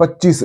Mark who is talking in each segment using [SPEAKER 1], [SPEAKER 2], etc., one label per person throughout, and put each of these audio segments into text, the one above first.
[SPEAKER 1] 25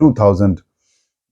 [SPEAKER 1] 2000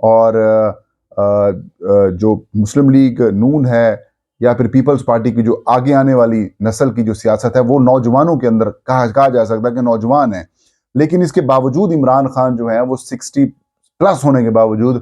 [SPEAKER 1] اور جو مسلم لیگ نون ہے یا پھر پیپلز پارٹی کی جو آگے آنے والی نسل کی جو سیاست ہے وہ نوجوانوں کے اندر کہا جا سکتا ہے کہ نوجوان ہیں، لیکن اس کے باوجود عمران خان جو ہے وہ 60 پلس ہونے کے باوجود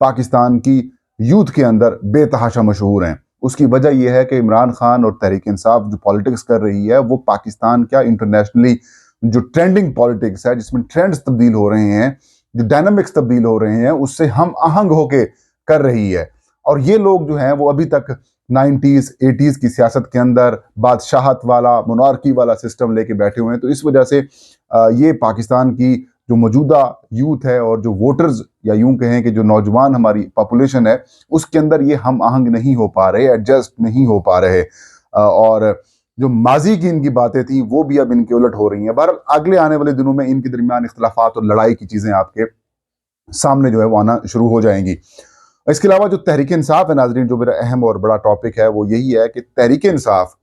[SPEAKER 1] پاکستان کی یوتھ کے اندر بے تحاشا مشہور ہیں۔ اس کی وجہ یہ ہے کہ عمران خان اور تحریک انصاف جو پالیٹکس کر رہی ہے وہ پاکستان کیا انٹرنیشنلی جو ٹرینڈنگ پالیٹکس ہے، جس میں ٹرینڈز تبدیل ہو رہے ہیں، جو ڈائنامکس تبدیل ہو رہے ہیں، اس سے ہم آہنگ ہو کے کر رہی ہے۔ اور یہ لوگ جو ہیں وہ ابھی تک 90s 80s کی سیاست کے اندر بادشاہت والا مونارکی والا سسٹم لے کے بیٹھے ہوئے ہیں، تو اس وجہ سے یہ پاکستان کی جو موجودہ یوتھ ہے اور جو ووٹرز یا یوں کہیں کہ جو نوجوان ہماری پاپولیشن ہے، اس کے اندر یہ ہم آہنگ نہیں ہو پا رہے، ایڈجسٹ نہیں ہو پا رہے، اور جو ماضی کی ان کی باتیں تھیں وہ بھی اب ان کے الٹ ہو رہی ہیں۔ بہرحال اگلے آنے والے دنوں میں ان کے درمیان اختلافات اور لڑائی کی چیزیں آپ کے سامنے جو ہے وہ آنا شروع ہو جائیں گی۔ اس کے علاوہ جو تحریک انصاف ہے ناظرین، جو میرا اہم اور بڑا ٹاپک ہے وہ یہی ہے کہ تحریک انصاف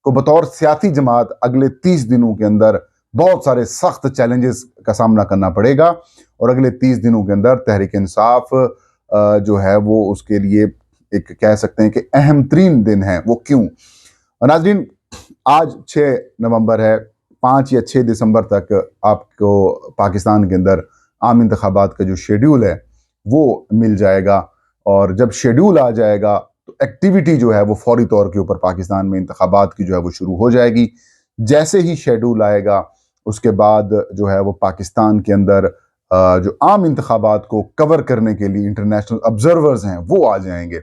[SPEAKER 1] کو بطور سیاسی جماعت اگلے 30 دنوں کے اندر بہت سارے سخت چیلنجز کا سامنا کرنا پڑے گا، اور اگلے 30 دنوں کے اندر تحریک انصاف جو ہے وہ اس کے لیے ایک کہہ سکتے ہیں کہ اہم ترین دن ہے۔ وہ کیوں؟ ناظرین، آج 6 نومبر ہے، 5 یا 6 دسمبر تک آپ کو پاکستان کے اندر عام انتخابات کا جو شیڈیول ہے وہ مل جائے گا، اور جب شیڈیول آ جائے گا تو ایکٹیویٹی جو ہے وہ فوری طور کے اوپر پاکستان میں انتخابات کی جو ہے وہ شروع ہو جائے گی۔ جیسے ہی شیڈیول آئے گا اس کے بعد جو ہے وہ پاکستان کے اندر جو عام انتخابات کو کور کرنے کے لیے انٹرنیشنل آبزرورز ہیں وہ آ جائیں گے،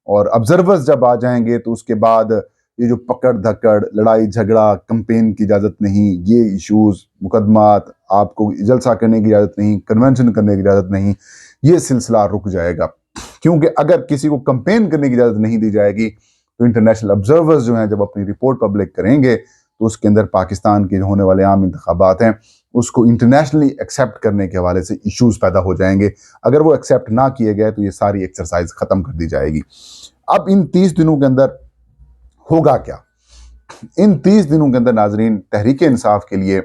[SPEAKER 1] اور آبزرورز جب آ جائیں گے تو اس کے بعد یہ جو پکڑ دھکڑ، لڑائی جھگڑا، کمپین کی اجازت نہیں، یہ ایشوز، مقدمات، آپ کو جلسہ کرنے کی اجازت نہیں، کنونشن کرنے کی اجازت نہیں، یہ سلسلہ رک جائے گا۔ کیونکہ اگر کسی کو کمپین کرنے کی اجازت نہیں دی جائے گی تو انٹرنیشنل آبزرورز جو ہیں جب اپنی رپورٹ پبلک کریں گے تو اس کے اندر پاکستان کے جو ہونے والے عام انتخابات ہیں اس کو انٹرنیشنلی ایکسیپٹ کرنے کے حوالے سے ایشوز پیدا ہو جائیں گے۔ اگر وہ ایکسیپٹ نہ کیے گئے تو یہ ساری ایکسرسائز ختم کر دی جائے گی۔ اب ان 30 دنوں کے اندر ہوگا کیا؟ ان 30 دنوں کے اندر ناظرین تحریک انصاف کے لیے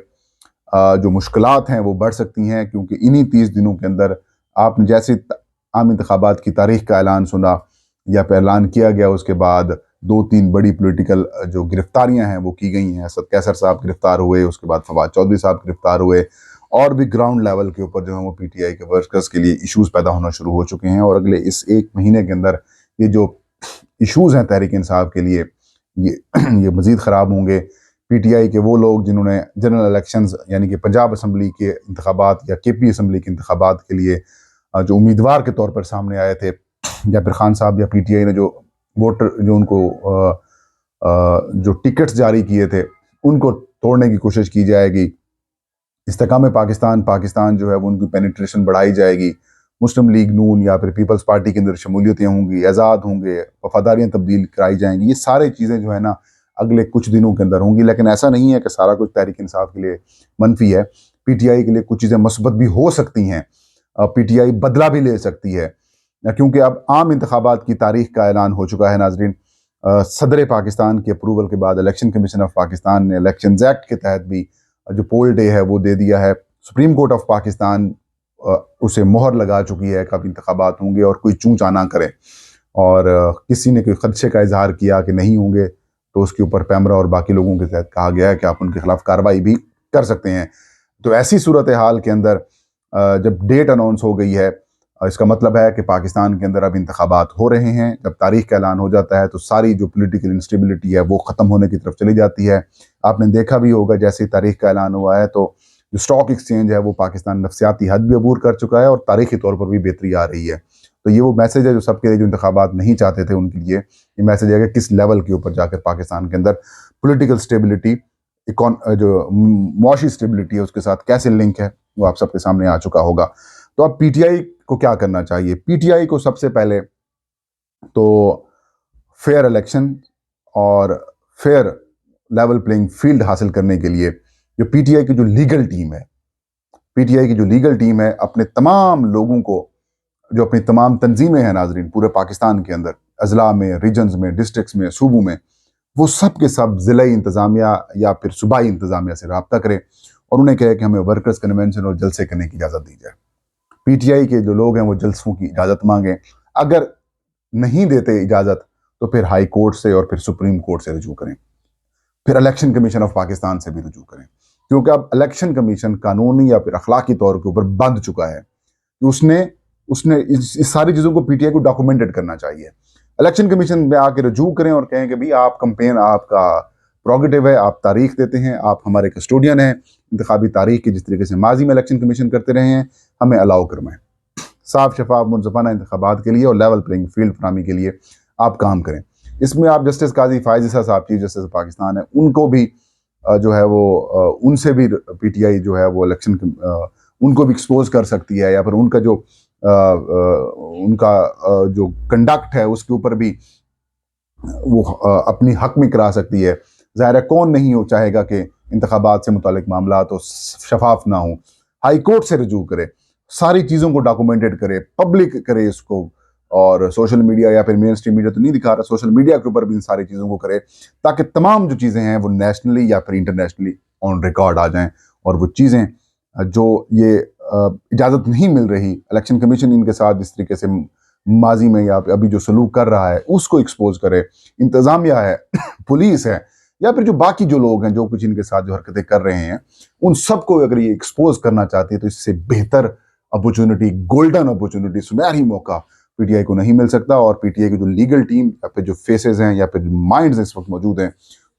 [SPEAKER 1] جو مشکلات ہیں وہ بڑھ سکتی ہیں، کیونکہ انہی 30 دنوں کے اندر آپ نے جیسے عام انتخابات کی تاریخ کا اعلان سنا یا پھر اعلان کیا گیا، اس کے بعد 2-3 بڑی پولیٹیکل جو گرفتاریاں ہیں وہ کی گئی ہیں۔ اسد کیسر صاحب گرفتار ہوئے، اس کے بعد فواد چودھری صاحب گرفتار ہوئے، اور بھی گراؤنڈ لیول کے اوپر جو ہے وہ پی ٹی آئی کے ورکرز کے لیے ایشوز پیدا ہونا شروع ہو چکے ہیں، اور اگلے اس 1 مہینے کے اندر یہ جو ایشوز ہیں تحریک انصاف کے لیے یہ مزید خراب ہوں گے۔ پی ٹی آئی کے وہ لوگ جنہوں نے جنرل الیکشنز یعنی کہ پنجاب اسمبلی کے انتخابات یا کے پی اسمبلی کے انتخابات کے لیے جو امیدوار کے طور پر سامنے آئے تھے، یا پھر خان صاحب یا پی ٹی آئی نے جو ووٹر جو ان کو جو ٹکٹس جاری کیے تھے ان کو توڑنے کی کوشش کی جائے گی۔ استحکام پاکستان جو ہے وہ ان کی پینیٹریشن بڑھائی جائے گی۔ مسلم لیگ نون یا پھر پیپلز پارٹی کے اندر شمولیتیں ہوں گی، اعزاز ہوں گے، وفاداریاں تبدیل کرائی جائیں گی۔ یہ سارے چیزیں جو ہے نا اگلے کچھ دنوں کے اندر ہوں گی، لیکن ایسا نہیں ہے کہ سارا کچھ تحریک انصاف کے لیے منفی ہے۔ پی ٹی آئی کے لیے کچھ چیزیں مثبت بھی ہو سکتی ہیں، پی ٹی آئی بدلہ بھی لے سکتی ہے، کیونکہ اب عام انتخابات کی تاریخ کا اعلان ہو چکا ہے ناظرین۔ صدر پاکستان کے اپروول کے بعد الیکشن کمیشن آف پاکستان نے الیکشنز ایکٹ کے تحت بھی جو پول ڈے ہے وہ دے دیا ہے۔ سپریم کورٹ آف پاکستان اسے مہر لگا چکی ہے کہ اب انتخابات ہوں گے اور کوئی چونچا نہ کرے، اور کسی نے کوئی خدشے کا اظہار کیا کہ نہیں ہوں گے تو اس کے اوپر پیمرا اور باقی لوگوں کے تحت کہا گیا ہے کہ آپ ان کے خلاف کارروائی بھی کر سکتے ہیں۔ تو ایسی صورتحال کے اندر جب ڈیٹ اناؤنس ہو گئی ہے، اس کا مطلب ہے کہ پاکستان کے اندر اب انتخابات ہو رہے ہیں۔ جب تاریخ کا اعلان ہو جاتا ہے تو ساری جو پولیٹیکل انسٹیبلٹی ہے وہ ختم ہونے کی طرف چلی جاتی ہے۔ آپ نے دیکھا بھی ہوگا جیسے ہی تاریخ کا اعلان ہوا ہے تو جو سٹاک ایکسچینج ہے وہ پاکستان نفسیاتی حد بھی عبور کر چکا ہے، اور تاریخی طور پر بھی بہتری آ رہی ہے۔ تو یہ وہ میسج ہے جو سب کے لیے جو انتخابات نہیں چاہتے تھے ان کے لیے یہ میسج ہے کہ کس لیول کے اوپر جا کر پاکستان کے اندر پولیٹیکل سٹیبلٹی، جو معاشی سٹیبلٹی ہے اس کے ساتھ کیسے لنک ہے وہ آپ سب کے سامنے آ چکا ہوگا۔ تو اب پی ٹی آئی کو کیا کرنا چاہیے؟ پی ٹی آئی کو سب سے پہلے تو فیئر الیکشن اور فیئر لیول پلینگ فیلڈ حاصل کرنے کے لیے جو پی ٹی آئی کی جو لیگل ٹیم ہے، پی ٹی آئی کی جو لیگل ٹیم ہے اپنے تمام لوگوں کو، جو اپنی تمام تنظیمیں ہیں ناظرین پورے پاکستان کے اندر، اضلاع میں، ریجنز میں، ڈسٹرکٹس میں، صوبوں میں، وہ سب کے سب ضلعی انتظامیہ یا پھر صوبائی انتظامیہ سے رابطہ کریں اور انہیں کہے کہ ہمیں ورکرز کنونشن اور جلسے کرنے کی اجازت دی جائے۔ PTI کے جو لوگ ہیں وہ جلسوں کی اجازت مانگیں، اگر نہیں دیتے اجازت تو پھر ہائی کورٹ سے اور پھر سپریم کورٹ سے رجوع کریں، پھر الیکشن کمیشن آف پاکستان سے بھی رجوع کریں، کیونکہ اب الیکشن کمیشن قانونی یا پھر اخلاقی طور کے اوپر بند چکا ہے کہ اس نے اس ساری چیزوں کو PTI کو ڈاکومنٹڈ کرنا چاہیے۔ الیکشن کمیشن میں آ کے رجوع کریں اور کہیں کہ بھئی آپ کمپین، آپ کا پروگیٹو ہے، آپ تاریخ دیتے ہیں، آپ ہمارے کسٹوڈین ہیں انتخابی تاریخ کی، جس طریقے سے ماضی میں الیکشن کمیشن کرتے رہے ہیں، ہمیں الاؤ کرمائیں۔ صاف شفاف منصفانہ انتخابات کے لیے اور لیول پلینگ فیلڈ فراہمی کے لیے آپ کام کریں۔ اس میں آپ جسٹس قاضی فائز عیسیٰ صاحب، چیف جسٹس پاکستان ہیں، ان کو بھی جو ہے وہ ان سے بھی PTI جو ہے وہ الیکشن ان کو بھی ایکسپوز کر سکتی ہے، یا پھر ان کا جو کنڈکٹ ہے اس کے اوپر بھی وہ اپنی حق میں کرا سکتی ہے۔ ظاہر ہے کون نہیں چاہے گا کہ انتخابات سے متعلق معاملات تو شفاف نہ ہوں۔ ہائی کورٹ سے رجوع کرے، ساری چیزوں کو ڈاکومنٹڈ کرے، پبلک کرے اس کو، اور سوشل میڈیا یا پھر مین اسٹریم میڈیا تو نہیں دکھا رہا، سوشل میڈیا کے اوپر بھی ان ساری چیزوں کو کرے، تاکہ تمام جو چیزیں ہیں وہ نیشنلی یا پھر انٹرنیشنلی آن ریکارڈ آ جائیں، اور وہ چیزیں جو یہ اجازت نہیں مل رہی، الیکشن کمیشن ان کے ساتھ جس طریقے سے ماضی میں یا ابھی جو سلوک کر رہا ہے اس کو ایکسپوز کرے، انتظامیہ ہے، پولیس ہے، یا پھر جو باقی جو لوگ ہیں جو کچھ ان کے ساتھ جو حرکتیں کر رہے ہیں، ان سب کو اگر یہ ایکسپوز کرنا چاہتی ہے تو اس سے بہتر اپورچونٹی، گولڈن اپورچونٹی، سنہری موقع PTI کو نہیں مل سکتا۔ اور PTI کی جو لیگل ٹیم یا پھر جو فیسز ہیں یا پھر مائنڈز اس وقت موجود ہیں،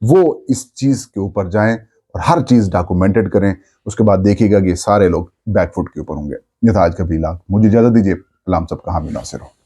[SPEAKER 1] وہ اس چیز کے اوپر جائیں اور ہر چیز ڈاکومنٹڈ کریں۔ اس کے بعد دیکھیے گا کہ یہ سارے لوگ بیک فٹ کے اوپر ہوں گے۔ یہ تھا آج کا ویلاگ، مجھے اجازت دیجیے، اللہ ہم سب کا حامی ناصر ہو۔